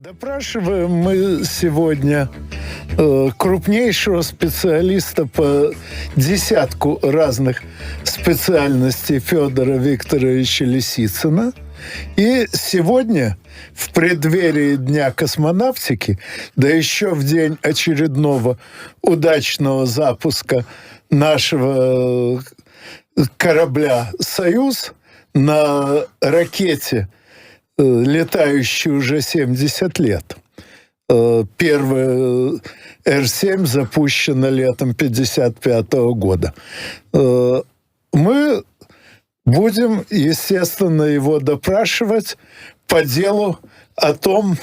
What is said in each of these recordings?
Допрашиваем мы сегодня крупнейшего специалиста по десятку разных специальностей Федора Викторовича Лисицына. И сегодня, в преддверии Дня космонавтики, да еще в день очередного удачного запуска нашего корабля «Союз» на ракете, летающий уже 70 лет. Первая Р-7 запущена летом 1955 года. Мы будем, естественно, его допрашивать по делу о том,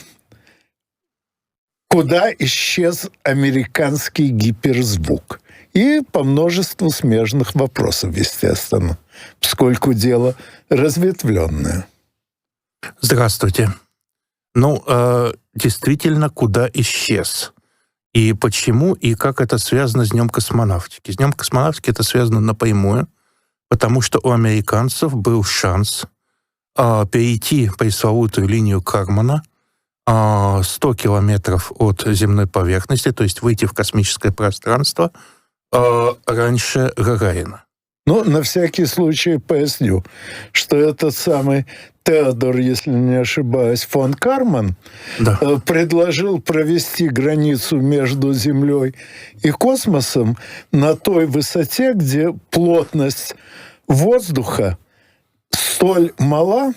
куда исчез американский гиперзвук. И по множеству смежных вопросов, естественно, поскольку дело разветвленное. Здравствуйте. Действительно, куда исчез? И почему, и как это связано с Днем космонавтики? С Днем космонавтики это связано напрямую, потому что у американцев был шанс перейти пресловутую линию Кармана 100 километров от земной поверхности, то есть выйти в космическое пространство раньше Гагарина. На всякий случай поясню, что этот самый Теодор, если не ошибаюсь, фон Карман, предложил провести границу между Землей и космосом на той высоте, где плотность воздуха столь мала,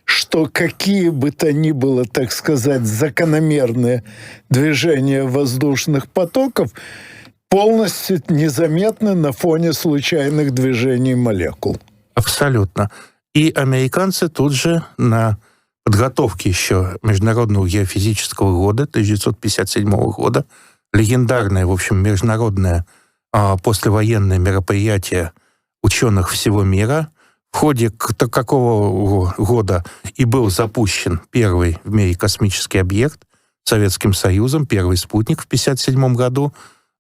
что какие бы то ни было, так сказать, закономерные движения воздушных потоков полностью незаметны на фоне случайных движений молекул. Абсолютно. И американцы тут же на подготовке еще Международного геофизического года 1957 года, легендарное, в общем, международное послевоенное мероприятие ученых всего мира, в ходе какого года и был запущен первый в мире космический объект Советским Союзом, первый спутник в 1957 году.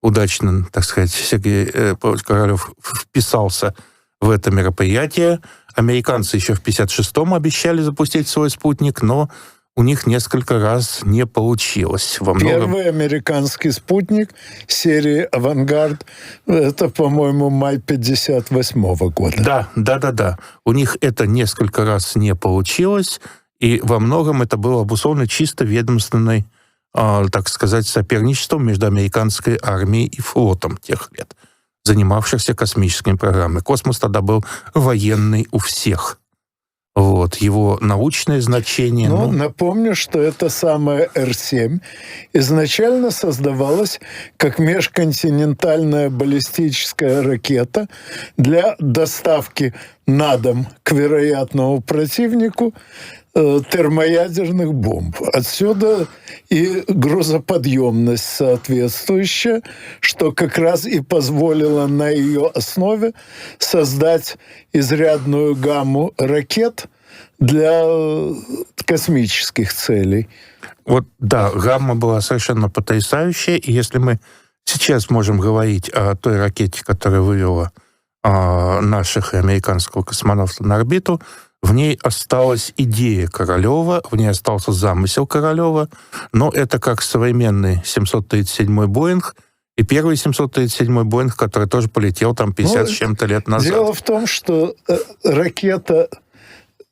Удачно, так сказать, Сергей Павлович Королёв вписался в это мероприятие. Американцы еще в 1956-м обещали запустить свой спутник, но у них несколько раз не получилось. Первый американский спутник серии «Авангард» — это, по-моему, май 1958 года. Да. У них это несколько раз не получилось, и во многом это было обусловлено чисто ведомственной, так сказать, соперничеством между американской армией и флотом тех лет, занимавшихся космическими программами. Космос тогда был военный у всех. Его научное значение... Напомню, что это самая Р-7 изначально создавалась как межконтинентальная баллистическая ракета для доставки на дом к вероятному противнику термоядерных бомб. Отсюда и грузоподъемность соответствующая, что как раз и позволило на ее основе создать изрядную гамму ракет для космических целей. Гамма была совершенно потрясающая, и если мы сейчас можем говорить о той ракете, которая вывела наших и американского космонавта на орбиту, в ней осталась идея Королёва, в ней остался замысел Королёва, но это как современный 737-й Боинг и первый 737-й Боинг, который тоже полетел там 50 с чем-то лет назад. Дело в том, что ракета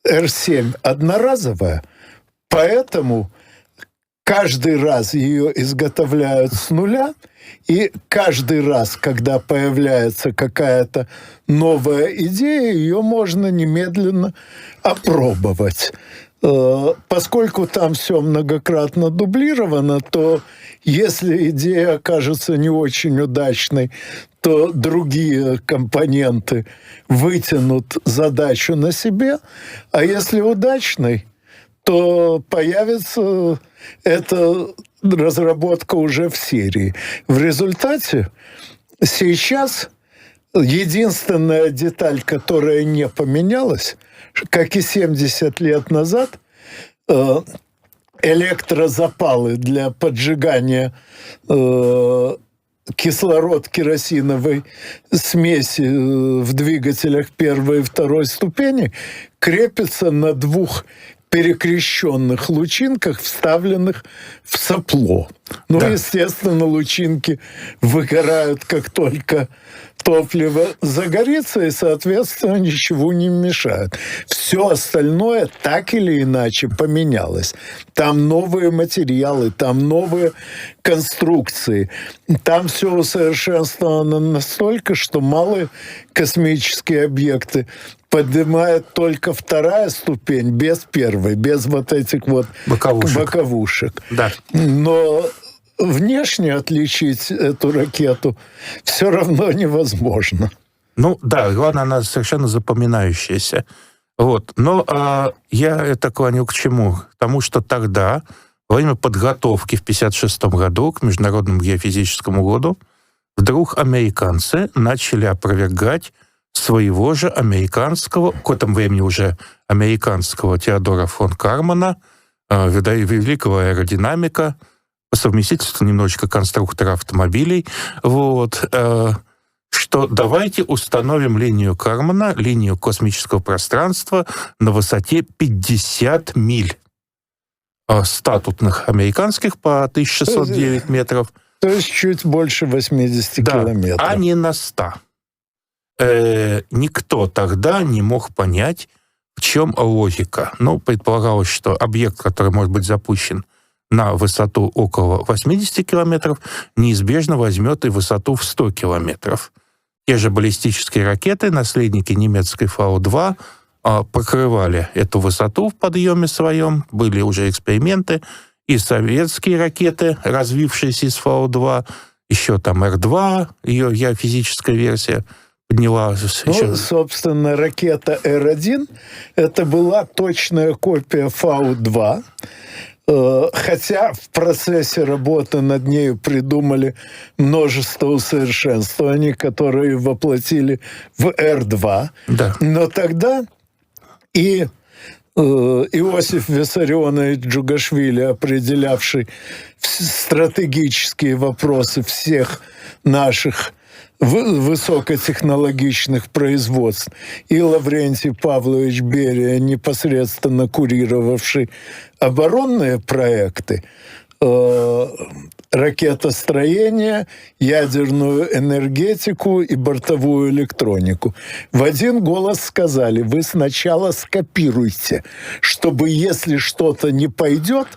Р-7 одноразовая, поэтому каждый раз ее изготовляют с нуля, и каждый раз, когда появляется какая-то новая идея, ее можно немедленно опробовать. Поскольку там все многократно дублировано, то если идея окажется не очень удачной, то другие компоненты вытянут задачу на себе, а если удачной, то появится эта разработка уже в серии. В результате сейчас единственная деталь, которая не поменялась, как и 70 лет назад, электрозапалы для поджигания кислород-керосиновой смеси в двигателях первой и второй ступени крепятся на двух перекрещенных лучинках, вставленных в сопло. Ну, Да. естественно, лучинки выгорают, как только топливо загорится, и, соответственно, ничего не мешает. Все остальное так или иначе поменялось. Там новые материалы, там новые конструкции. Там все усовершенствовано настолько, что малые космические объекты поднимает только вторая ступень, без первой, без вот этих вот боковушек. Да. Но внешне отличить эту ракету все равно невозможно. Ну да, главное, она совершенно запоминающаяся. Вот. Но я это клоню к чему? К тому, что тогда, во время подготовки в 1956 году к Международному геофизическому году, вдруг американцы начали опровергать своего же американского, к этому времени уже американского Теодора фон Кармана, великого аэродинамика, по совместительству немножечко конструктора автомобилей, вот, что давайте установим линию Кармана, линию космического пространства на высоте 50 миль статутных американских по 1609 метров. То есть чуть больше 80 километров. А не на 100. Никто тогда не мог понять, в чем логика. Ну, предполагалось, что объект, который может быть запущен на высоту около 80 километров, неизбежно возьмет и высоту в 100 километров. Те же баллистические ракеты, наследники немецкой Фау-2, покрывали эту высоту в подъеме своем. Были уже эксперименты. И советские ракеты, развившиеся из Фау-2, еще там Р-2, ее геофизическая версия, подняла... Ну, собственно, ракета Р-1 это была точная копия Фау-2, хотя в процессе работы над нею придумали множество усовершенствований, которые воплотили в Р-2. Да. Но тогда и Иосиф Виссарионович Джугашвили, определявший стратегические вопросы всех наших высокотехнологичных производств, и Лаврентий Павлович Берия, непосредственно курировавший оборонные проекты, ракетостроение, ядерную энергетику и бортовую электронику. В один голос сказали: вы сначала скопируйте, чтобы, если что-то не пойдет,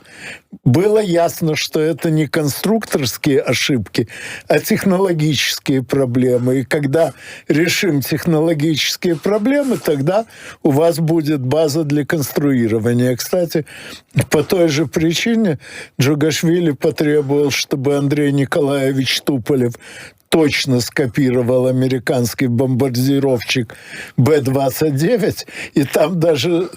было ясно, что это не конструкторские ошибки, а технологические проблемы. И когда решим технологические проблемы, тогда у вас будет база для конструирования. Кстати, по той же причине Джугашвили потребовал, чтобы Андрей Николаевич Туполев точно скопировал американский бомбардировщик Б-29, и там даже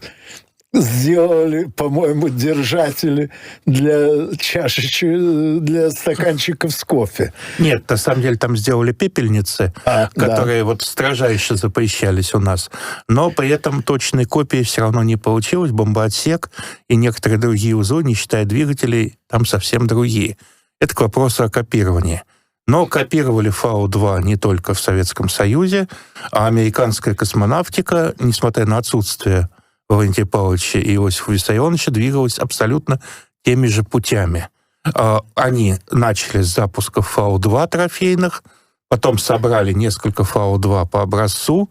сделали, по-моему, держатели для чашечек, для стаканчиков с кофе. Нет, на самом деле там сделали пепельницы, которые вот строжайше запрещались у нас. Но при этом точной копии все равно не получилось. Бомбоотсек и некоторые другие узлы, не считая двигателей, там совсем другие. Это к вопросу о копировании. Но копировали Фау-2 не только в Советском Союзе, а американская космонавтика, несмотря на отсутствие Лаврентия Павловича и Иосифа Виссарионовича, двигалась абсолютно теми же путями. Они начали с запусков Фау-2 трофейных, потом собрали несколько Фау-2 по образцу,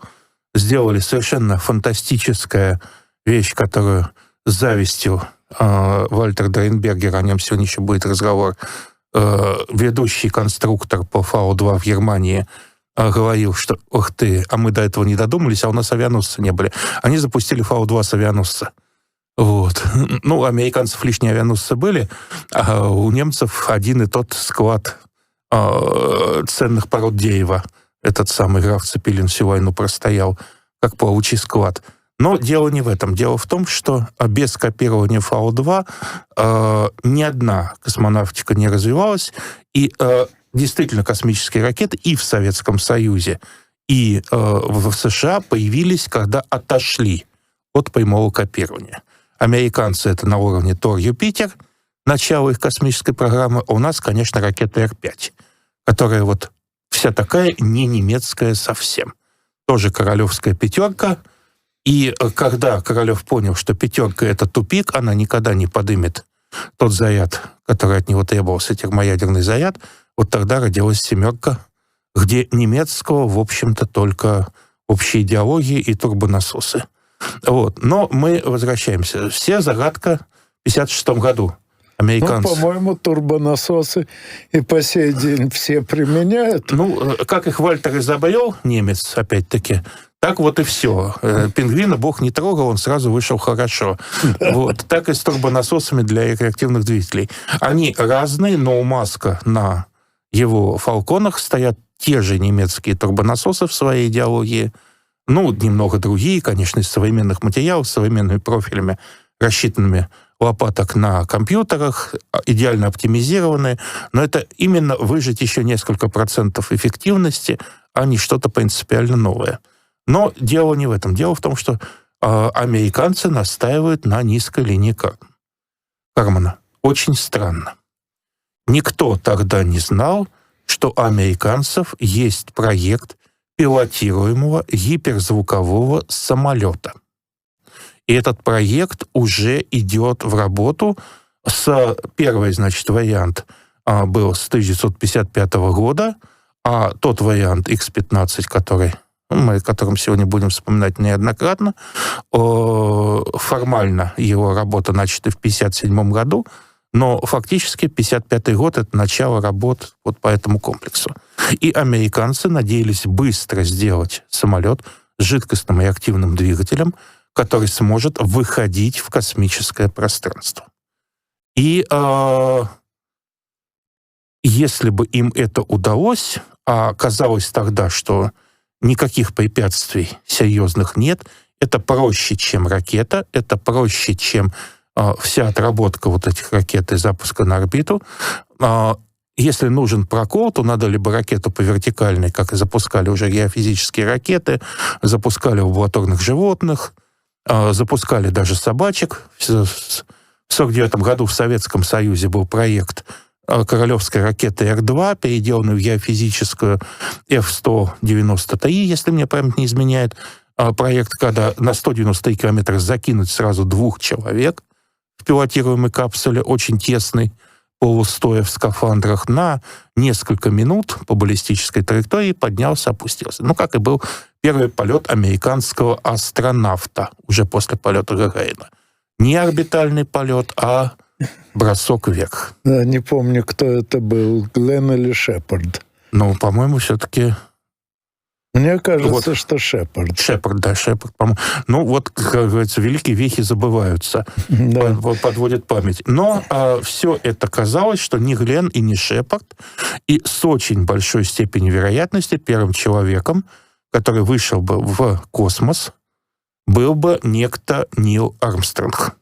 сделали совершенно фантастическая вещь, которую с завистью Вальтер Дрейнбергер, о нем сегодня еще будет разговор, ведущий конструктор по Фау-2 в Германии, говорил, что «Ох ты, а мы до этого не додумались, а у нас авианосца не были». Они запустили Фау-2 с авианосца. Вот. Ну, у американцев лишние авианосцы были, а у немцев один и тот склад ценных пород дерева. Этот самый граф Цепелин всю войну простоял, как плавучий склад. Но дело не в этом. Дело в том, что без копирования Фау-2 ни одна космонавтика не развивалась, и действительно космические ракеты и в Советском Союзе, и в США появились, когда отошли от прямого копирования. Американцы — это на уровне Тор-Юпитер, начало их космической программы, а у нас, конечно, ракета Р-5, которая вот вся такая не немецкая совсем. Тоже королевская пятерка, И когда Королёв понял, что пятерка — это тупик, она никогда не подымет тот заряд, который от него требовался, термоядерный заряд, вот тогда родилась семерка, где немецкого, в общем-то, только общие идеологии и турбонасосы. Вот. Но мы возвращаемся. Все загадка в 1956 году. Американцы. Ну, по-моему, турбонасосы и по сей день все применяют. Ну, как их Вальтер изобрел, немец, опять-таки, так вот и все. Пингвина Бог не трогал, он сразу вышел хорошо. Вот. Так и с турбонасосами для реактивных двигателей. Они разные, но у Маска на его «Фалконах» стоят те же немецкие турбонасосы в своей идеологии. Ну, немного другие, конечно, из современных материалов, с современными профилями, рассчитанными лопаток на компьютерах, идеально оптимизированные, но это именно выжать еще несколько процентов эффективности, а не что-то принципиально новое. Но дело не в этом. Дело в том, что американцы настаивают на низкой линии Кармана. Очень странно. Никто тогда не знал, что у американцев есть проект пилотируемого гиперзвукового самолета. И этот проект уже идет в работу. Первый, значит, вариант был с 1955 года, а тот вариант X-15, мы о котором сегодня будем вспоминать неоднократно, формально его работа начата в 1957 году, но фактически 1955 год — это начало работ вот по этому комплексу. И американцы надеялись быстро сделать самолет с жидкостным реактивным двигателем, который сможет выходить в космическое пространство. И если бы им это удалось, а казалось тогда, что никаких препятствий серьезных нет, это проще, чем ракета, это проще, чем вся отработка вот этих ракет и запуска на орбиту. Если нужен прокол, то надо либо ракету по вертикальной, как и запускали уже геофизические ракеты, запускали амбулаторных животных, запускали даже собачек. В 1949 году в Советском Союзе был проект королевской ракеты Р-2, переделанной в геофизическую F-193, если мне память не изменяет. Проект, когда на 193 километра закинуть сразу 2 человек в пилотируемой капсуле, очень тесной, полустоя в скафандрах, на несколько минут по баллистической траектории поднялся, опустился. Ну, как и был первый полет американского астронавта уже после полета Гагарина. Не орбитальный полет, а бросок вверх. Да, не помню, кто это был, Гленн или Шепард. Ну, по-моему, все-таки... Мне кажется, вот, что Шепард. Шепард, по-моему. Ну, вот, как говорится, великие вехи забываются, да. подводят память. Но все это казалось, что ни Гленн и ни Шепард, и с очень большой степенью вероятности первым человеком, который вышел бы в космос, был бы некто Нил Армстронг.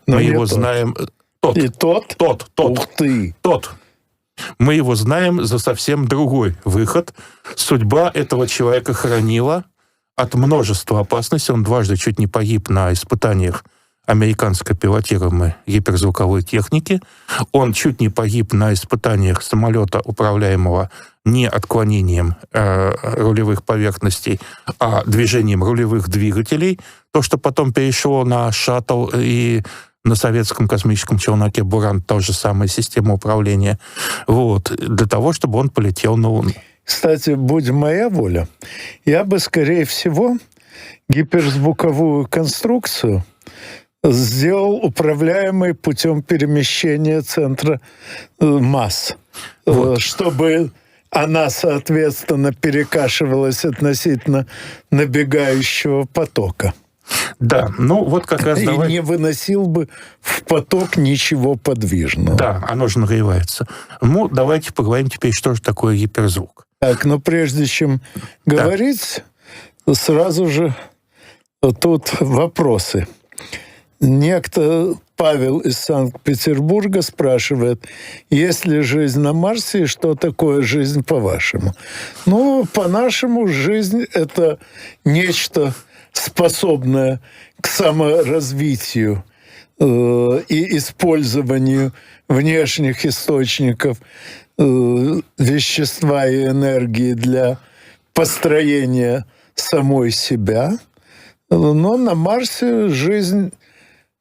Мы его знаем... Тот. Ух ты! Тот. Мы его знаем за совсем другой выход. Судьба этого человека хранила от множества опасностей. Он дважды чуть не погиб на испытаниях американской пилотируемой гиперзвуковой техники. Он чуть не погиб на испытаниях самолета, управляемого не отклонением рулевых поверхностей, а движением рулевых двигателей. То, что потом перешло на шаттл и на советском космическом челноке «Буран» та же самая система управления. Вот. Для того, чтобы он полетел на Луну. Кстати, будь моя воля, я бы, скорее всего, гиперзвуковую конструкцию сделал управляемой путем перемещения центра масс, вот, чтобы она, соответственно, перекашивалась относительно набегающего потока. Да, ну вот как раз... И не выносил бы в поток ничего подвижного. Да, оно же нагревается. Ну, давайте поговорим теперь, что же такое гиперзвук. Так, но прежде чем говорить, сразу же тут вопросы. Некто Павел из Санкт-Петербурга спрашивает, есть ли жизнь на Марсе и что такое жизнь по-вашему? Ну, по-нашему, жизнь — это нечто, способное к саморазвитию и использованию внешних источников вещества и энергии для построения самой себя. Но на Марсе жизнь,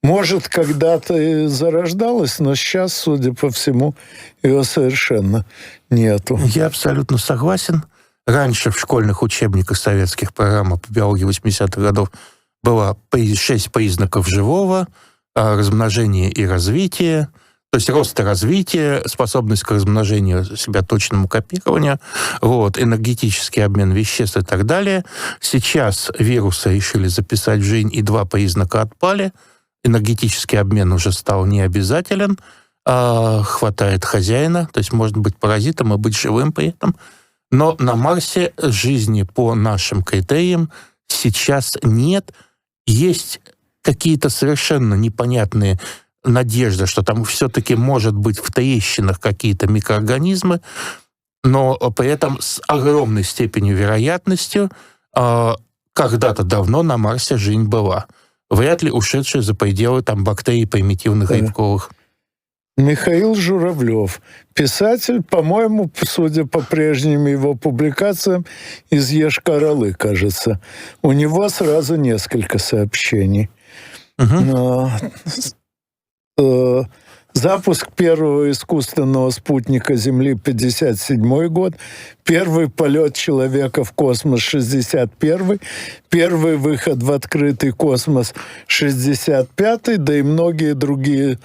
может, когда-то и зарождалась, но сейчас, судя по всему, ее совершенно нету. Я абсолютно согласен. Раньше в школьных учебниках советских программах по биологии 80-х годов было 6 признаков живого: размножение и развитие, то есть рост и развитие, способность к размножению, себя точному копированию, вот, энергетический обмен веществ и так далее. Сейчас вирусы решили записать в жизнь, и 2 признака отпали. Энергетический обмен уже стал необязателен, хватает хозяина, то есть можно быть паразитом и быть живым при этом. Но на Марсе жизни по нашим критериям сейчас нет. Есть какие-то совершенно непонятные надежды, что там все-таки может быть в трещинах какие-то микроорганизмы, но при этом с огромной степенью вероятностью когда-то давно на Марсе жизнь была. Вряд ли ушедшие за пределы там бактерий примитивных грибковых. Михаил Журавлев, писатель, по-моему, судя по прежним его публикациям, из Йошкар-Олы, кажется. У него сразу несколько сообщений. Запуск первого искусственного спутника Земли 1957 год, первый полет человека в космос 1961, первый выход в открытый космос 1965, да и многие другие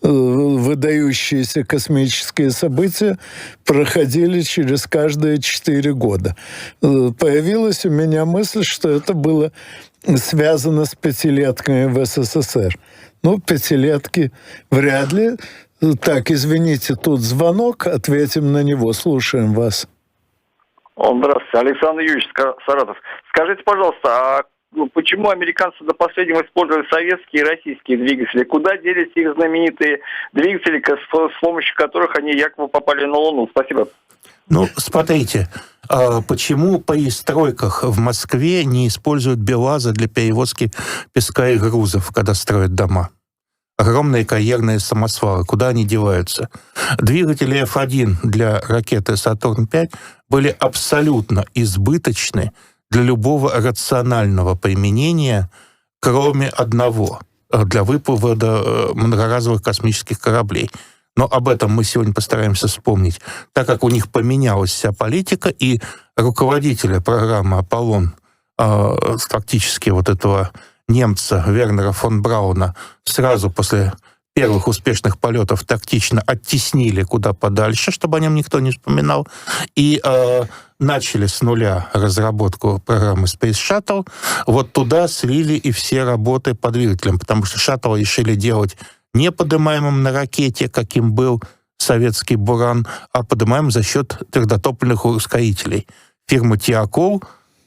выдающиеся космические события проходили через каждые 4 года. Появилась у меня мысль, что это было связано с пятилетками в СССР. Ну, пятилетки вряд ли. Так, извините, тут звонок, ответим на него. Слушаем вас. Здравствуйте, Александр Юрьевич, Саратов. Скажите, пожалуйста, а почему американцы до последнего использовали советские и российские двигатели? Куда делись их знаменитые двигатели, с помощью которых они якобы попали на Луну? Спасибо. Ну, смотрите, почему по стройках в Москве не используют БелАЗы для перевозки песка и грузов, когда строят дома? Огромные карьерные самосвалы. Куда они деваются? Двигатели F1 для ракеты «Сатурн-5» были абсолютно избыточны для любого рационального применения, кроме одного — для вывода многоразовых космических кораблей. Но об этом мы сегодня постараемся вспомнить, так как у них поменялась вся политика, и руководителя программы «Аполлон», фактически вот этого немца Вернера фон Брауна, сразу после первых успешных полетов тактично оттеснили куда подальше, чтобы о нем никто не вспоминал, и начали с нуля разработку программы Space Shuttle. Вот туда слили и все работы по двигателям, потому что шаттл решили делать не поднимаемым на ракете, каким был советский «Буран», а поднимаемым за счет твердотопливных ускорителей. Фирма «Тиакол»,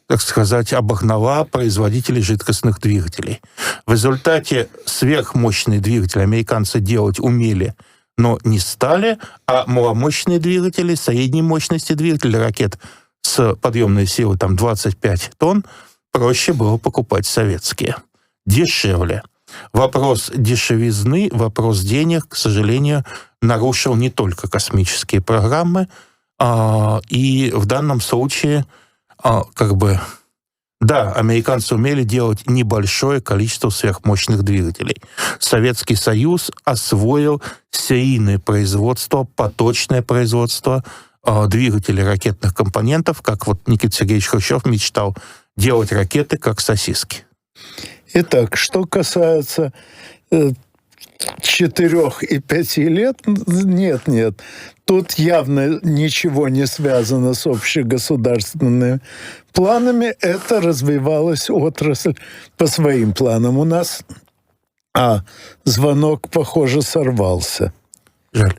так сказать, обогнала производителей жидкостных двигателей. В результате сверхмощные двигатели американцы делать умели, но не стали, а маломощные двигатели, средней мощности двигатели ракет с подъемной силой там 25 тонн проще было покупать советские. Дешевле. Вопрос дешевизны, вопрос денег, к сожалению, нарушил не только космические программы, и в данном случае, да, американцы умели делать небольшое количество сверхмощных двигателей. Советский Союз освоил серийное производство, поточное производство двигателей ракетных компонентов, как вот Никита Сергеевич Хрущев мечтал делать ракеты как сосиски. Итак, что касается 4 и 5 лет, нет. Тут явно ничего не связано с общегосударственными планами. Это развивалась отрасль по своим планам. У нас звонок, похоже, сорвался. Жаль.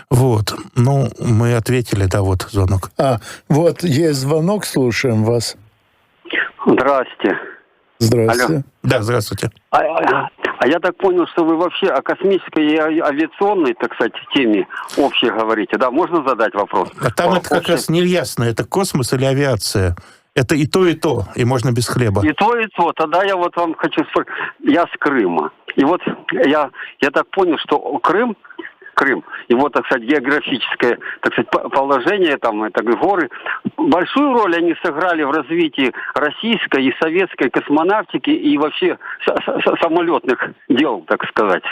Вот. Ну, мы ответили, да, вот звонок. Вот есть звонок, слушаем вас. Здрасте. Здравствуйте. Алло. Да, здравствуйте. А я так понял, что вы вообще о космической и авиационной, так сказать, теме общей говорите. Да, можно задать вопрос? А там это как раз не ясно, это космос или авиация. Это и то, и можно без хлеба. И то. Тогда я вот вам хочу спросить. Я с Крыма. И вот я так понял, что Крым Крым. Его, так сказать, географическое, так сказать, положение, там, это горы. Большую роль они сыграли в развитии российской и советской космонавтики и вообще самолетных дел, так сказать.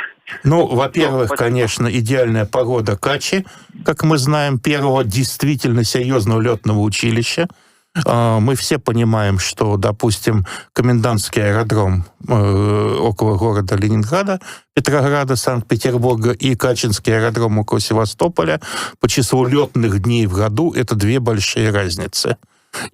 Ну, во-первых, конечно, идеальная погода Качи, как мы знаем, первого действительно серьезного летного училища. Мы все понимаем, что, допустим, комендантский аэродром около города Ленинграда, Петрограда, Санкт-Петербурга и Качинский аэродром около Севастополя по числу летных дней в году — это две большие разницы.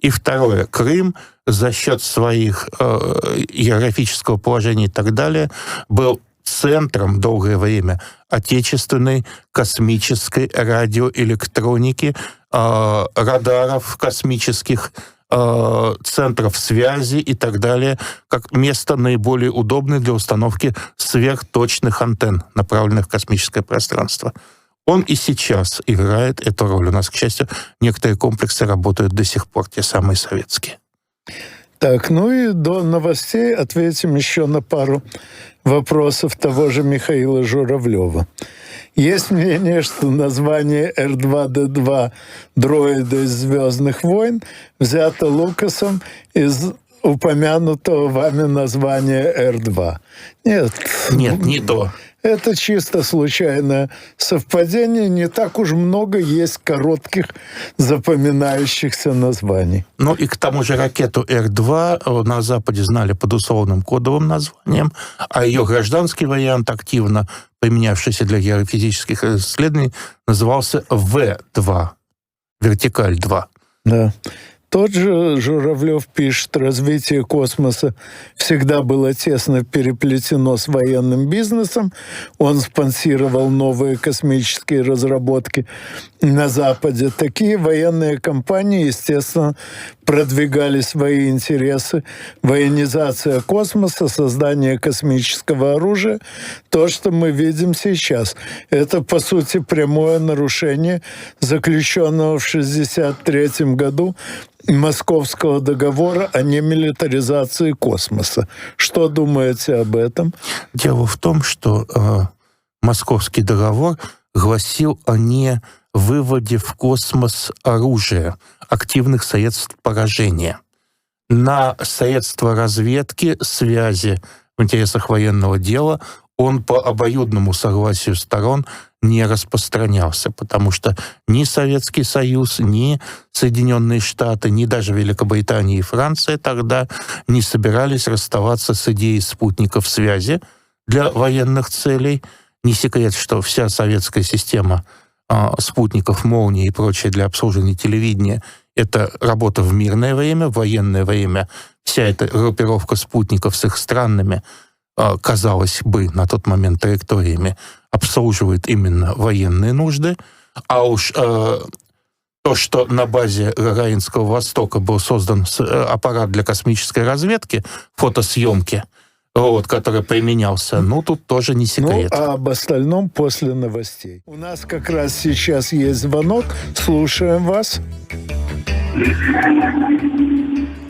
И второе, Крым за счет своих географического положения и так далее был центром долгое время отечественной космической радиоэлектроники, радаров космических, центров связи и так далее, как место наиболее удобное для установки сверхточных антенн, направленных в космическое пространство. Он и сейчас играет эту роль. У нас, к счастью, некоторые комплексы работают до сих пор, те самые советские. Так, ну и до новостей ответим еще на пару вопросов того же Михаила Журавлева. Есть мнение, что название R2-D2 дроида из «Звездных войн» взято Лукасом из упомянутого вами названия R2. Нет. Нет, не то. Это чисто случайное совпадение. Не так уж много есть коротких запоминающихся названий. Ну и к тому же ракету Р-2 на Западе знали под условным кодовым названием, а ее гражданский вариант, активно применявшийся для геофизических исследований, назывался В-2, вертикаль-2. Да. Тот же Журавлев пишет, развитие космоса всегда было тесно переплетено с военным бизнесом. Он спонсировал новые космические разработки на Западе. Такие военные компании, естественно, продвигали свои интересы. Военизация космоса, создание космического оружия. То, что мы видим сейчас, это, по сути, прямое нарушение заключенного в 1963 году Московского договора о немилитаризации космоса. Что думаете об этом? Дело в том, что Московский договор гласил о невыводе в космос оружия, активных средств поражения. На средства разведки, связи в интересах военного дела он по обоюдному согласию сторон не распространялся, потому что ни Советский Союз, ни Соединенные Штаты, ни даже Великобритания и Франция тогда не собирались расставаться с идеей спутников связи для военных целей. Не секрет, что вся советская система спутников, молний и прочее для обслуживания телевидения — это работа в мирное время, в военное время вся эта группировка спутников с их странными, казалось бы, на тот момент траекториями, обслуживает именно военные нужды, а уж то, что на базе Гагаринского Востока был создан аппарат для космической разведки, фотосъемки, который применялся, тут тоже не секрет. А об остальном после новостей. У нас как раз сейчас есть звонок. Слушаем вас.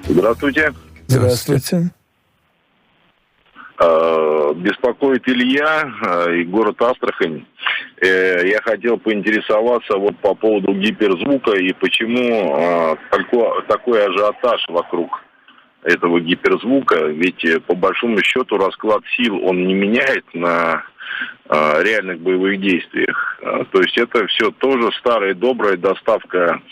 Здравствуйте. Здравствуйте. Беспокоит Илья и город Астрахань. Я хотел поинтересоваться по поводу гиперзвука и почему такой ажиотаж вокруг этого гиперзвука. Ведь по большому счету расклад сил он не меняет на реальных боевых действиях. То есть это все тоже старая добрая доставка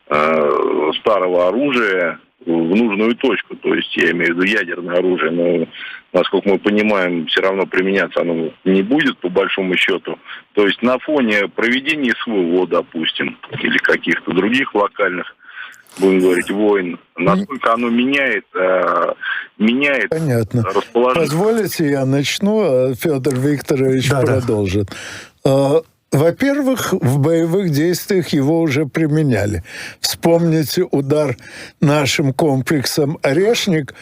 старого оружия в нужную точку. То есть я имею в виду ядерное оружие, но, насколько мы понимаем, все равно применяться оно не будет, по большому счету. То есть на фоне проведения СВО, допустим, или каких-то других локальных, будем говорить, войн, насколько оно меняет Понятно. расположение. Позволите, я начну, а Федор Викторович продолжит. Во-первых, в боевых действиях его уже применяли. Вспомните удар нашим комплексом «Орешник»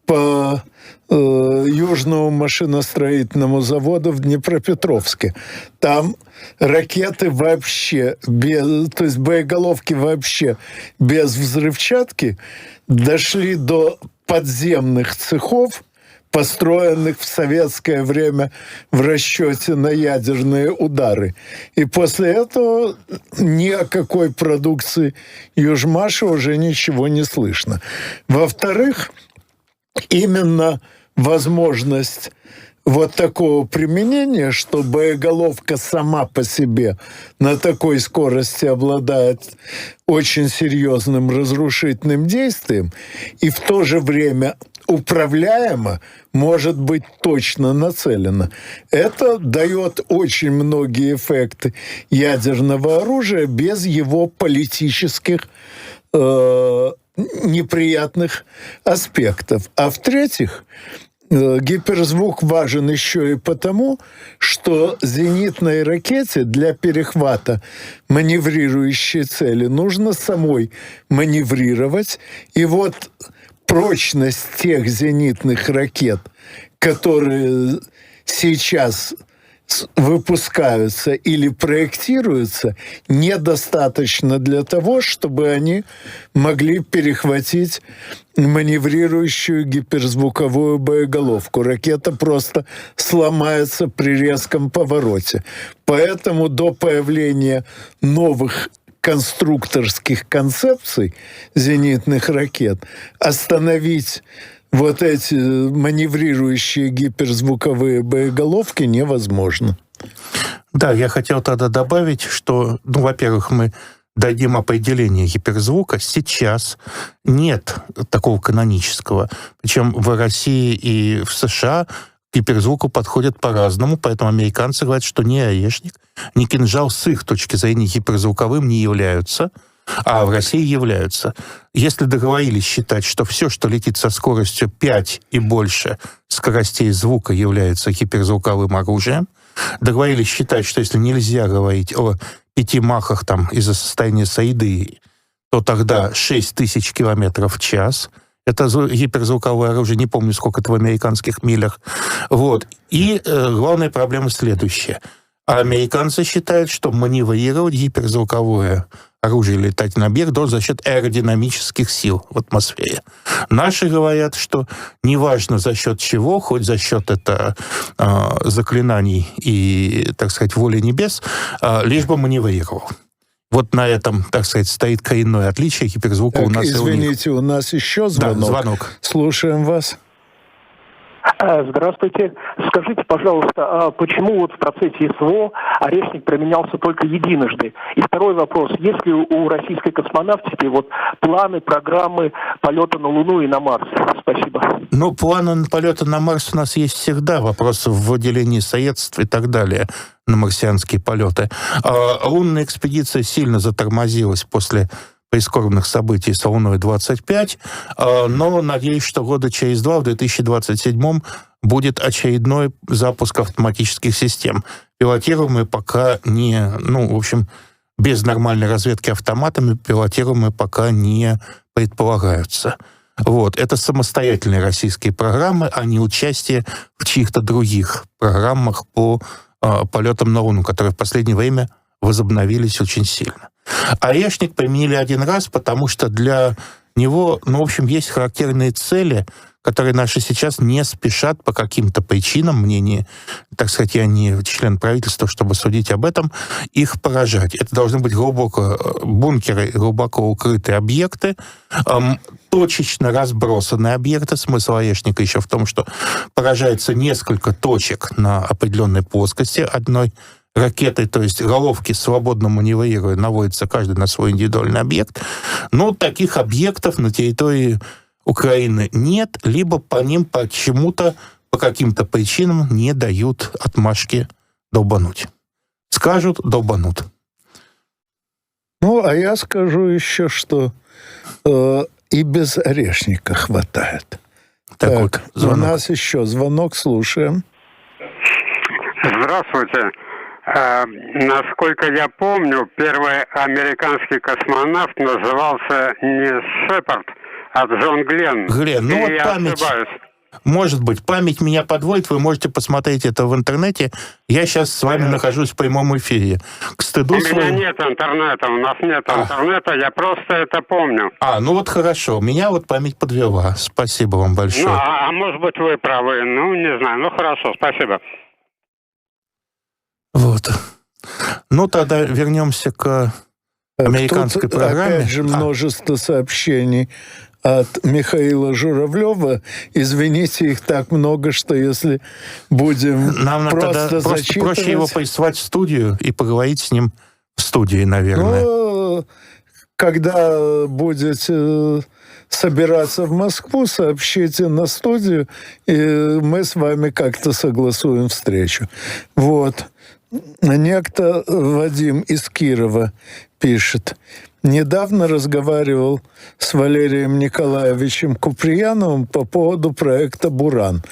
по Южному машиностроительному заводу в Днепропетровске. Там ракеты вообще, то есть боеголовки вообще без взрывчатки дошли до подземных цехов построенных в советское время в расчете на ядерные удары. И после этого ни о какой продукции Южмаша уже ничего не слышно. Во-вторых, именно возможность вот такого применения, что боеголовка сама по себе на такой скорости обладает очень серьезным разрушительным действием и в то же время управляемо, может быть точно нацелена. Это дает очень многие эффекты ядерного оружия без его политических неприятных аспектов. А в-третьих, гиперзвук важен еще и потому, что зенитной ракете для перехвата маневрирующей цели нужно самой маневрировать. И вот прочность тех зенитных ракет, которые сейчас выпускаются или проектируются, недостаточно для того, чтобы они могли перехватить маневрирующую гиперзвуковую боеголовку. Ракета просто сломается при резком повороте. Поэтому до появления новых конструкторских концепций зенитных ракет остановить вот эти маневрирующие гиперзвуковые боеголовки невозможно. Да, я хотел тогда добавить, что, во-первых, мы дадим определение гиперзвука. Сейчас нет такого канонического. Причем в России и в США к гиперзвуку подходят по-разному, поэтому американцы говорят, что ни орешник, ни кинжал с их точки зрения гиперзвуковым не являются, а в России являются. Если договорились считать, что все, что летит со скоростью 5 и больше скоростей звука, является гиперзвуковым оружием, договорились считать, что если нельзя говорить о 5 махах там, из-за состояния сайды, то тогда 6000 километров в час. Это гиперзвуковое оружие, не помню, сколько это в американских милях. Вот. И главная проблема следующая. А американцы считают, что маневрировать гиперзвуковое оружие или летательный объект должен за счет аэродинамических сил в атмосфере. Наши говорят, что неважно за счет чего, хоть за счет заклинаний и, так сказать, воли небес, лишь бы маневрировал. Вот на этом, так сказать, стоит коренное отличие гиперзвука так, у нас извините, и у них. У нас еще звонок. Да, звонок. Слушаем вас. Здравствуйте. Скажите, пожалуйста, почему вот в процессе СВО орешник применялся только единожды? И второй вопрос. Есть ли у российской космонавтики вот планы, программы полета на Луну и на Марс? Спасибо. Планы полета на Марс у нас есть всегда. Вопросы в выделении средств и так далее на марсианские полеты. Лунная экспедиция сильно затормозилась после прискорбных событий с Луной-25, но надеюсь, что года через 2, в 2027, будет очередной запуск автоматических систем. Пилотируемые пока не... без нормальной разведки автоматами пилотируемые пока не предполагаются. Вот. Это самостоятельные российские программы, а не участие в чьих-то других программах по полетам на Луну, которые в последнее время возобновились очень сильно. Орешник применили один раз, потому что для него, есть характерные цели, которые наши сейчас не спешат по каким-то причинам, мне я не член правительства, чтобы судить об этом, их поражать. Это должны быть бункеры, глубоко укрытые объекты, точечно разбросанные объекты. Смысл орешника еще в том, что поражается несколько точек на определенной плоскости одной ракетой, то есть головки, свободно маневрируя, наводятся каждый на свой индивидуальный объект. Но таких объектов на территории Украины нет, либо по ним почему-то, по каким-то причинам не дают отмашки долбануть. Скажут — долбанут. А я скажу еще, что и без орешника хватает. Так, у нас еще звонок, слушаем. Здравствуйте. Насколько я помню, первый американский космонавт назывался не Шепард, а Джон Гленн. Гленн, Может быть, память меня подводит, вы можете посмотреть это в интернете. Я сейчас с вами нахожусь в прямом эфире. К стыду У меня своему... нет интернета, у нас нет интернета, я просто это помню. Ну вот хорошо, меня вот память подвела. Спасибо вам большое. Ну, а может быть, вы правы, ну, не знаю, ну, хорошо, спасибо. Вот. Ну, тогда вернемся к американской Тут программе. Опять же множество сообщений от Михаила Журавлева. Извините, их так много, что если будем Нам просто тогда зачитывать... проще его прислать в студию и поговорить с ним в студии, наверное. Ну, когда будете собираться в Москву, сообщите на студию, и мы с вами как-то согласуем встречу. Вот. Некто Вадим из Кирова пишет. Недавно разговаривал с Валерием Николаевичем Куприяновым по поводу проекта «Буран».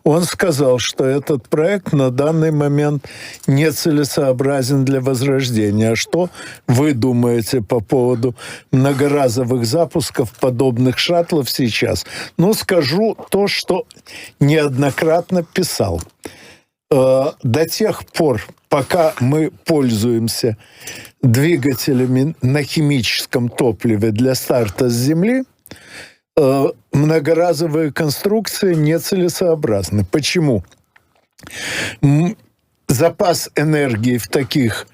Он сказал, что этот проект на данный момент нецелесообразен для возрождения. А что вы думаете по поводу многоразовых запусков подобных шаттлов сейчас? Ну, скажу то, что неоднократно писал. До тех пор, пока мы пользуемся двигателями на химическом топливе для старта с Земли, многоразовые конструкции нецелесообразны. Почему? Запас энергии в таких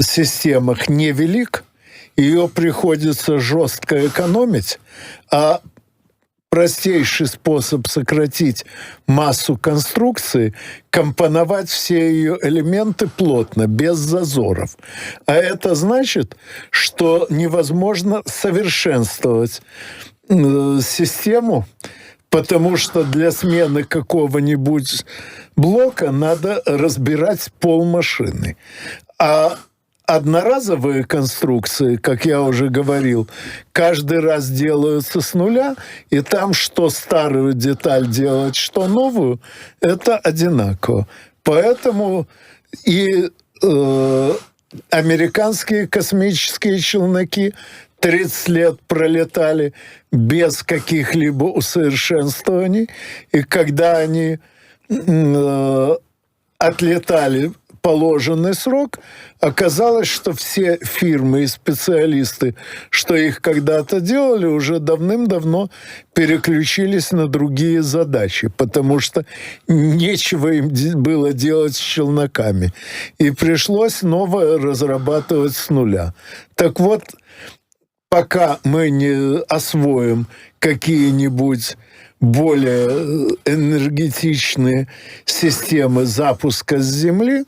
системах невелик, ее приходится жестко экономить, а простейший способ сократить массу конструкции – компоновать все ее элементы плотно, без зазоров. А это значит, что невозможно совершенствовать систему, потому что для смены какого-нибудь блока надо разбирать полмашины. А одноразовые конструкции, как я уже говорил, каждый раз делаются с нуля, и там что старую деталь делать, что новую, это одинаково. Поэтому и американские космические челноки 30 лет пролетали без каких-либо усовершенствований, и когда они отлетали положенный срок, оказалось, что все фирмы и специалисты, что их когда-то делали, уже давным-давно переключились на другие задачи, потому что нечего им было делать с челноками. И пришлось новое разрабатывать с нуля. Так вот, пока мы не освоим какие-нибудь более энергетичные системы запуска с Земли,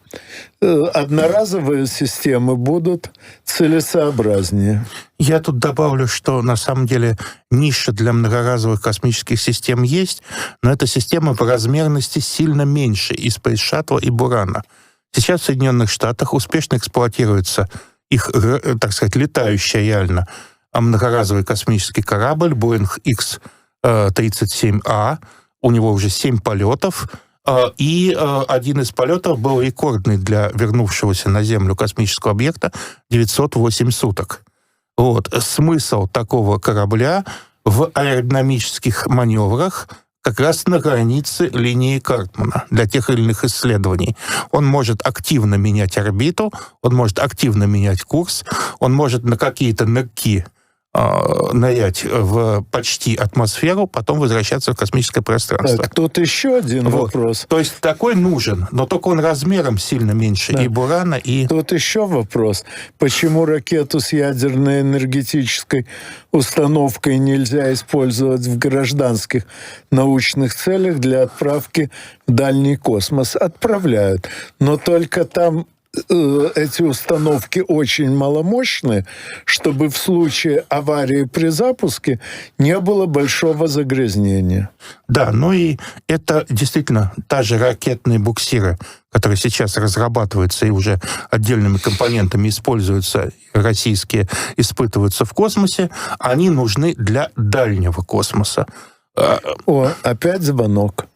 одноразовые системы будут целесообразнее. Я тут добавлю, что на самом деле ниша для многоразовых космических систем есть, но эта система по размерности сильно меньше и Space Shuttle, и Бурана. Сейчас в Соединенных Штатах успешно эксплуатируется их, так сказать, летающая реально многоразовый космический корабль Boeing X-37A. У него уже 7 полетов, и один из полетов был рекордный для вернувшегося на Землю космического объекта — 908 суток. Вот. Смысл такого корабля в аэродинамических маневрах как раз на границе линии Картмана для тех или иных исследований. Он может активно менять орбиту, он может активно менять курс, он может на какие-то нырки нырять в почти атмосферу, потом возвращаться в космическое пространство. Так, тут еще один вопрос. То есть такой нужен, но только он размером сильно меньше и Бурана, и... Тут еще вопрос. Почему ракету с ядерной энергетической установкой нельзя использовать в гражданских научных целях для отправки в дальний космос? Отправляют. Но только там эти установки очень маломощные, чтобы в случае аварии при запуске не было большого загрязнения. Да, ну и это действительно та же ракетные буксиры, которые сейчас разрабатываются и уже отдельными компонентами используются, российские, испытываются в космосе, они нужны для дальнего космоса. О, опять звонок.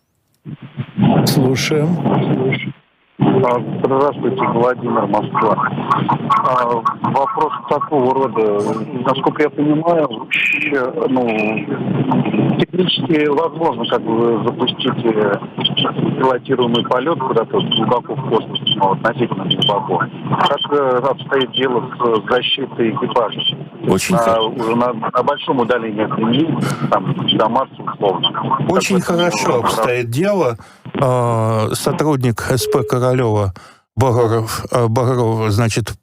Слушаем. Здравствуйте, Владимир, Москва. Вопрос такого рода. Насколько я понимаю, технически возможно запустить пилотируемый полет куда-то глубоко в космос, относительно глубоко. Как обстоит дело с защитой экипажа? Уже на большом удалении от Земли, до Марса условно. Очень хорошо обстоит дело. Сотрудник СП Королева Багаров,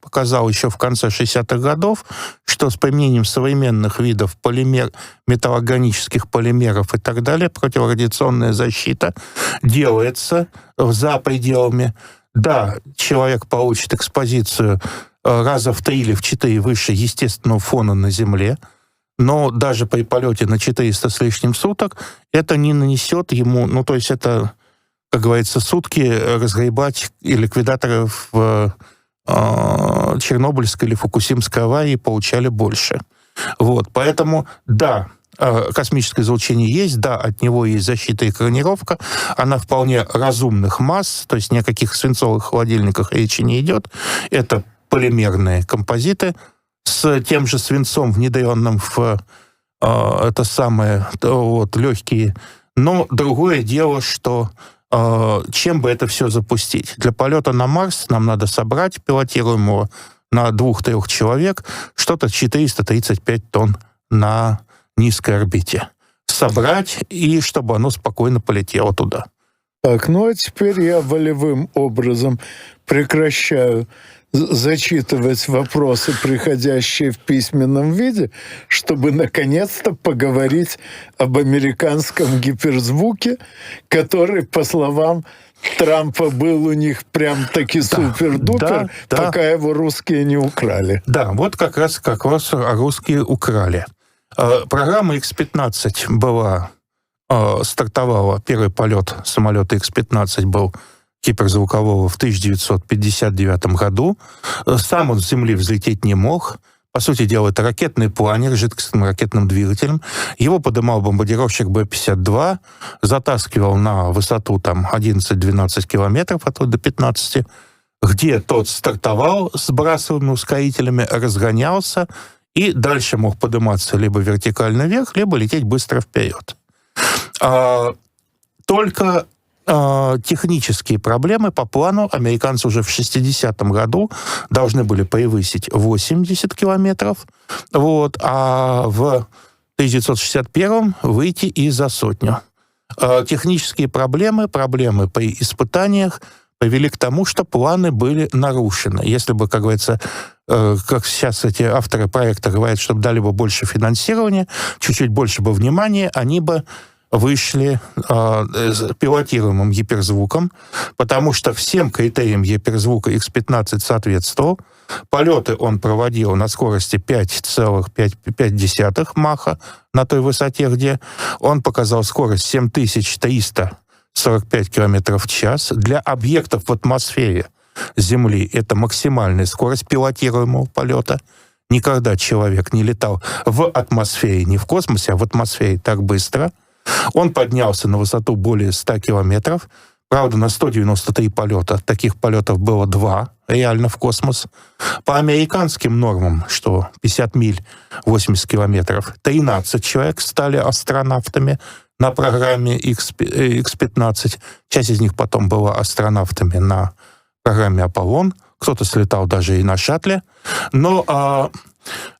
показал еще в конце 60-х годов, что с применением современных видов металлорганических полимеров и так далее противорадиационная защита делается за пределами. Да, человек получит экспозицию раза в 3 или в 4 выше естественного фона на Земле, но даже при полете на 400 с лишним суток это не нанесет ему, это, как говорится, сутки разгребать и ликвидаторы в Чернобыльской или Фукусимской аварии получали больше. Поэтому, да, космическое излучение есть, да, от него есть защита и экранировка, она вполне разумных масс, то есть ни о каких свинцовых холодильниках речи не идет. Это полимерные композиты с тем же свинцом, внедренным в легкие. Но другое дело, что чем бы это все запустить? Для полета на Марс нам надо собрать пилотируемого на 2-3 человек что-то 435 тонн на низкой орбите. Собрать, и чтобы оно спокойно полетело туда. Так, а теперь я волевым образом прекращаю зачитывать вопросы, приходящие в письменном виде, чтобы наконец-то поговорить об американском гиперзвуке, который, по словам Трампа, был у них прям-таки супер-дупер, пока его русские не украли. Да, как раз русские украли. Программа X-15 стартовала, первый полет самолета X-15 был гиперзвукового в 1959 году. Сам он с Земли взлететь не мог. По сути дела, это ракетный планер с жидкостным ракетным двигателем. Его подымал бомбардировщик Б-52, затаскивал на высоту 11-12 километров, а то до 15, где тот стартовал с сбрасываемыми ускорителями, разгонялся и дальше мог подниматься либо вертикально вверх, либо лететь быстро вперед. Только технические проблемы по плану американцы уже в 60-м году должны были превысить 80 километров, а в 1961-м выйти и за 100. Технические проблемы при испытаниях привели к тому, что планы были нарушены. Если бы, как говорится, как сейчас эти авторы проекта говорят, чтобы дали бы больше финансирования, чуть-чуть больше бы внимания, они бы вышли пилотируемым гиперзвуком, потому что всем критериям гиперзвука X-15 соответствовал. Полеты он проводил на скорости 5,5 Маха на той высоте, где он показал скорость 7345 км в час. Для объектов в атмосфере Земли это максимальная скорость пилотируемого полета. Никогда человек не летал в атмосфере, не в космосе, а в атмосфере так быстро. Он поднялся на высоту более 100 километров. Правда, на 193 полета. Таких полетов было 2 реально в космос. По американским нормам, что 50 миль, 80 километров, 13 человек стали астронавтами на программе X-15. Часть из них потом была астронавтами на программе «Аполлон». Кто-то слетал даже и на шаттле. Но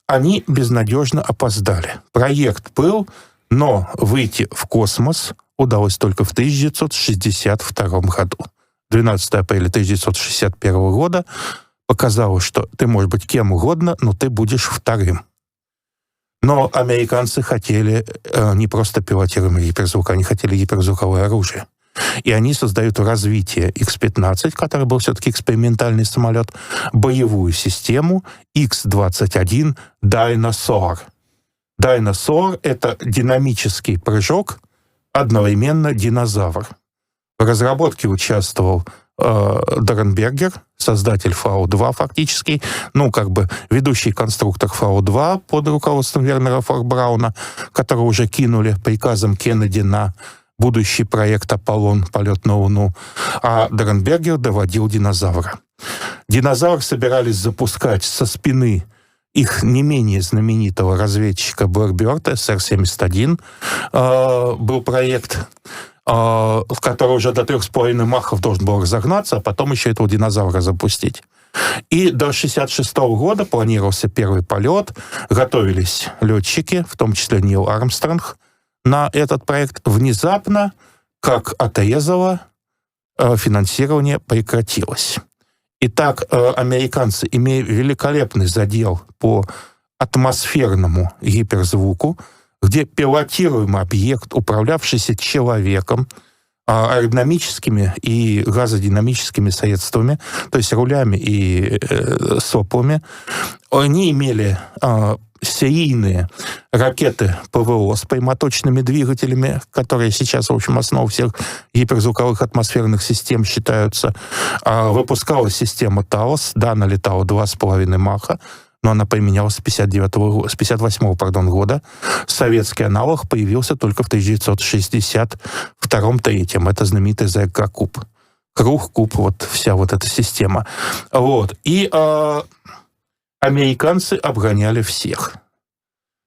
они безнадежно опоздали. Проект был, но выйти в космос удалось только в 1962 году. 12 апреля 1961 года показало, что ты можешь быть кем угодно, но ты будешь вторым. Но американцы хотели не просто пилотируемый гиперзвук, они хотели гиперзвуковое оружие. И они создают развитие X-15, который был все-таки экспериментальный самолет, боевую систему X-21 Dinosaur. Dinosaur — это динамический прыжок, одновременно динозавр. В разработке участвовал Дорнбергер, создатель Фау-2 фактически, ведущий конструктор Фау-2 под руководством Вернера фон Брауна, которого уже кинули приказом Кеннеди на будущий проект «Аполлон», полет на Луну, а Деренбергер доводил динозавра. Динозавр собирались запускать со спины их не менее знаменитого разведчика Blackbird, СР-71 был проект, в который уже до 3,5 махов должен был разогнаться, а потом еще этого динозавра запустить. И до 1966 года планировался первый полет, готовились летчики, в том числе Нил Армстронг, на этот проект. Внезапно, как отрезало, финансирование прекратилось. Итак, американцы, имея великолепный задел по атмосферному гиперзвуку, где пилотируемый объект, управлявшийся человеком, аэродинамическими и газодинамическими средствами, то есть рулями и соплами, они имели серийные ракеты ПВО с прямоточными двигателями, которые сейчас, в общем, основой всех гиперзвуковых атмосферных систем считаются. Выпускалась система ТАОС, да, она летала 2,5 маха, но она применялась с 58 года. Советский аналог появился только в 1962-1963. Это знаменитый ЗРК-куб. Круг-куб, вот вся вот эта система. Вот. И американцы обгоняли всех.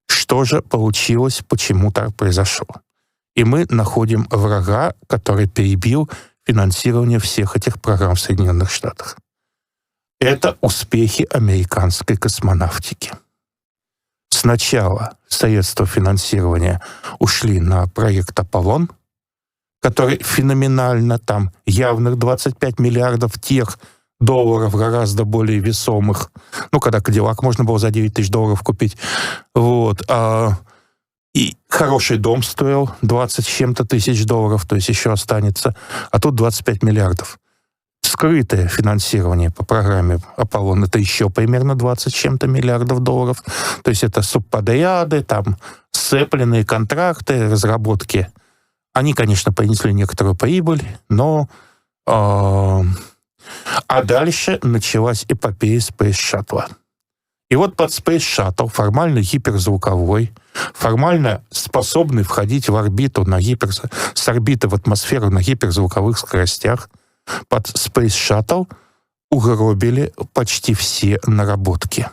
Что же получилось, почему так произошло? И мы находим врага, который перебил финансирование всех этих программ в Соединенных Штатах. Это успехи американской космонавтики. Сначала средства финансирования ушли на проект «Аполлон», который феноменально, там явных 25 миллиардов тех долларов, гораздо более весомых. Ну, когда Кадиллак можно было за 9 тысяч долларов купить. Вот. И хороший дом стоил 20 с чем-то тысяч долларов, то есть еще останется. А тут 25 миллиардов. Скрытое финансирование по программе «Аполлон» — это еще примерно 20 с чем-то миллиардов долларов. То есть это субподряды, там сцепленные контракты, разработки. Они, конечно, принесли некоторую прибыль, но... А дальше началась эпопея Space Shuttle. И вот под Space Shuttle, формально гиперзвуковой, формально способный входить в орбиту с орбиты в атмосферу на гиперзвуковых скоростях, под Space Shuttle угробили почти все наработки.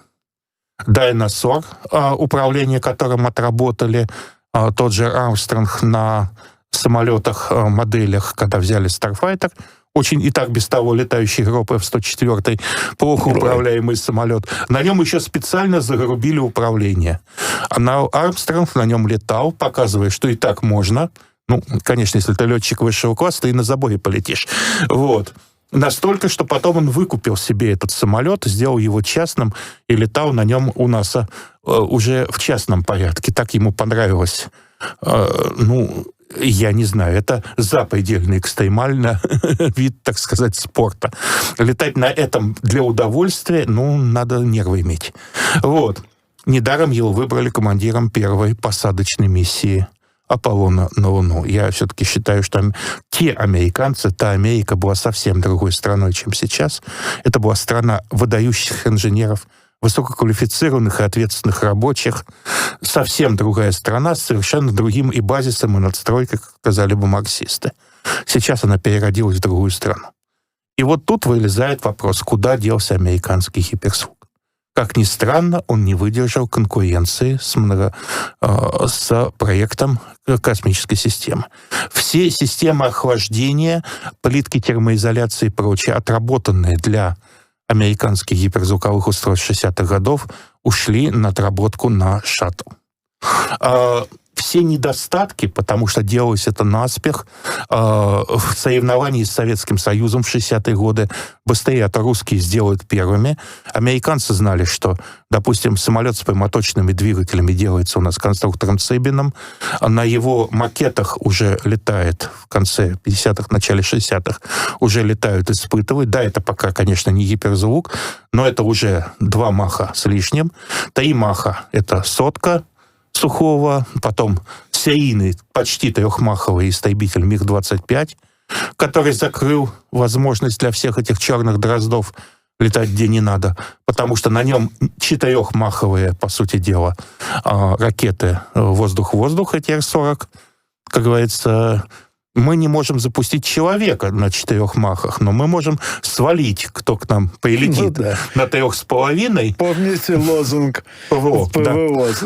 Дайносор, управление которым отработали тот же Армстронг на самолетах, моделях, когда взяли Starfighter, очень и так без того летающий гроб F-104, плохо управляемый самолет. На нем еще специально загрубили управление. А на Армстронг на нем летал, показывая, что и так можно. Ну, конечно, если ты летчик высшего класса, ты и на заборе полетишь. Вот. Настолько, что потом он выкупил себе этот самолет, сделал его частным и летал на нем у НАСА уже в частном порядке. Так ему понравилось. Я не знаю, это запредельно экстремально вид, так сказать, спорта. Летать на этом для удовольствия, надо нервы иметь. Вот. Недаром его выбрали командиром первой посадочной миссии Аполлона на Луну. Я все-таки считаю, что те американцы, та Америка была совсем другой страной, чем сейчас. Это была страна выдающихся инженеров, высококвалифицированных и ответственных рабочих. Совсем другая страна с совершенно другим и базисом, и надстройкой, как сказали бы марксисты. Сейчас она переродилась в другую страну. И вот тут вылезает вопрос, куда делся американский гиперзвук. Как ни странно, он не выдержал конкуренции с проектом космической системы. Все системы охлаждения, плитки термоизоляции и прочее, отработанные для американских гиперзвуковых устройств 60-х годов, ушли на отработку на шаттл. Все недостатки, потому что делалось это наспех, в соревновании с Советским Союзом в 60-е годы, быстрее это русские сделают первыми. Американцы знали, что, допустим, самолет с прямоточными двигателями делается у нас конструктором Цыбиным, на его макетах уже летает в конце 50-х, начале 60-х, уже летают, испытывают. Да, это пока, конечно, не гиперзвук, но это уже 2 маха с лишним. 3 маха — это сотка сухого, потом серийный, почти 3-маховый истребитель МиГ-25, который закрыл возможность для всех этих черных дроздов летать где не надо, потому что на нем 4-маховые, по сути дела, ракеты воздух-воздух, эти Р-40, как говорится, мы не можем запустить человека на 4 махах, но мы можем свалить, кто к нам прилетит на 3,5. Помните лозунг ПВО?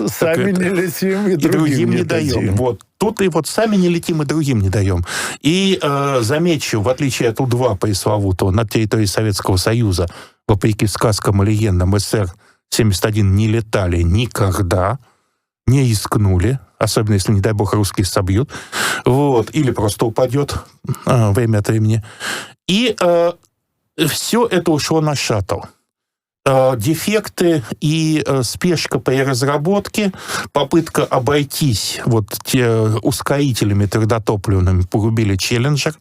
Сами не летим и другим не даем. Вот. Тут и вот сами не летим, и другим не даем. И замечу, в отличие от У-2 пресловутого, на территории Советского Союза, вопреки сказкам и легендам, СССР-71 не летали никогда, не рискнули, особенно если, не дай бог, русские собьют, вот, или просто упадет время от времени. И все это ушло на шаттл. Дефекты и спешка при разработке, попытка обойтись вот ускорителями твердотопливными погубили «Челленджер»,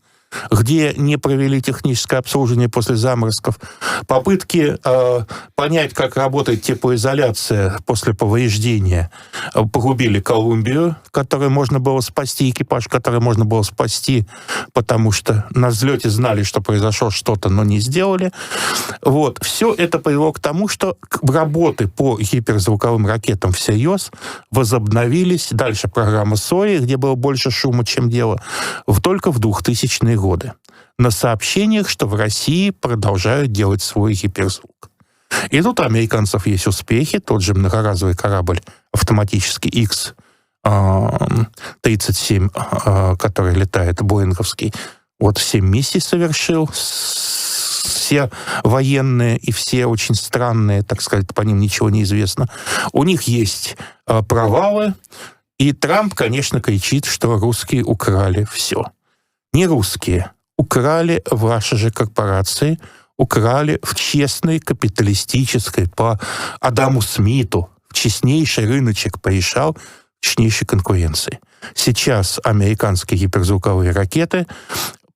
где не провели техническое обслуживание после заморозков, попытки понять, как работает теплоизоляция после повреждения, погубили «Колумбию», которую можно было спасти, экипаж, который можно было спасти, потому что на взлете знали, что произошло что-то, но не сделали. Вот. Все это привело к тому, что работы по гиперзвуковым ракетам всерьез возобновились. Дальше программа «Сори», где было больше шума, чем дела, только в 2000-е годы. На сообщениях, что в России продолжают делать свой гиперзвук. И тут у американцев есть успехи. Тот же многоразовый корабль автоматический X-37, который летает, боинговский, вот 7 миссий совершил. Все военные и все очень странные, так сказать, по ним ничего не известно. У них есть провалы, и Трамп, конечно, кричит, что русские украли все. Не русские. Украли ваши же корпорации, украли в честной капиталистической, по Адаму Смиту, в честнейший рыночек порешал честнейшей конкуренции. Сейчас американские гиперзвуковые ракеты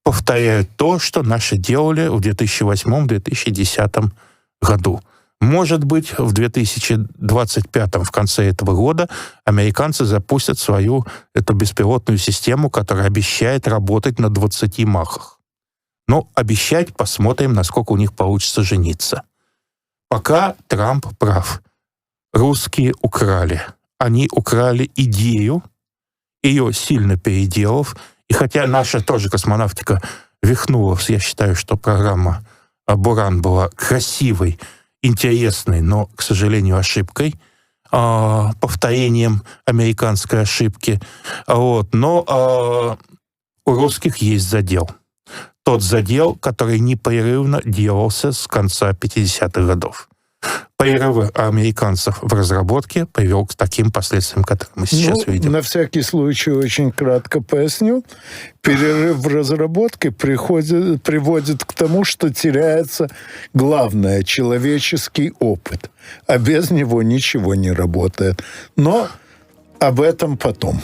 повторяют то, что наши делали в 2008-2010 году. Может быть, в 2025, в конце этого года, американцы запустят свою эту беспилотную систему, которая обещает работать на 20 махах. Но обещать, посмотрим, насколько у них получится жениться. Пока Трамп прав. Русские украли. Они украли идею, ее сильно переделав. И хотя наша тоже космонавтика вихнула, я считаю, что программа «Буран» была красивой, интересной, но, к сожалению, ошибкой, повторением американской ошибки. Вот. Но у русских есть задел. Тот задел, который непрерывно делался с конца 50-х годов. Прерывы американцев в разработке привел к таким последствиям, которые мы сейчас видим. На всякий случай очень кратко поясню. Перерыв в разработке приводит к тому, что теряется главное — человеческий опыт. А без него ничего не работает. Но об этом потом.